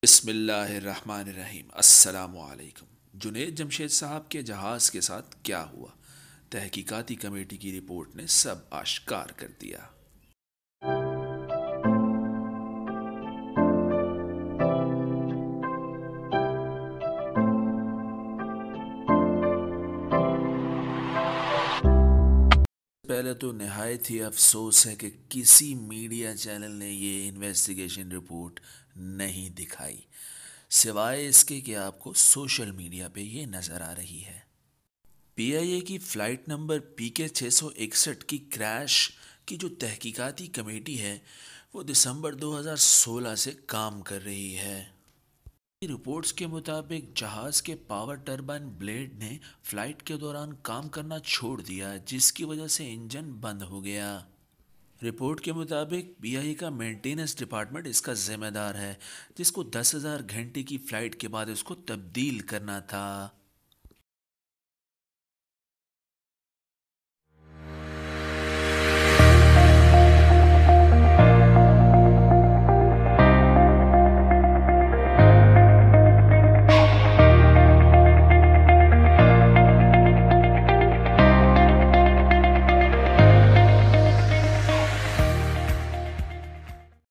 बिस्मिल्लाहिर्रहमानिर्रहीम। अस्सलामुअलैकुम। जुनेद जमशेद साहब के जहाज़ के साथ क्या हुआ? तहकीकाती कमेटी की रिपोर्ट ने सब आश्कार कर दिया। पहले तो नहायत ही अफसोस है कि किसी मीडिया चैनल ने ये इन्वेस्टिगेशन रिपोर्ट नहीं दिखाई, सिवाय इसके कि आपको सोशल मीडिया पे ये नज़र आ रही है। पीआईए की फ़्लाइट नंबर पीके 661 की क्रैश की जो तहकीकाती कमेटी है वो दिसंबर 2016 से काम कर रही है। रिपोर्ट्स के मुताबिक जहाज़ के पावर टरबाइन ब्लेड ने फ्लाइट के दौरान काम करना छोड़ दिया, जिसकी वजह से इंजन बंद हो गया। रिपोर्ट के मुताबिक पीआईए का मेंटेनेंस डिपार्टमेंट इसका जिम्मेदार है, जिसको 10,000 घंटे की फ़्लाइट के बाद इसको तब्दील करना था।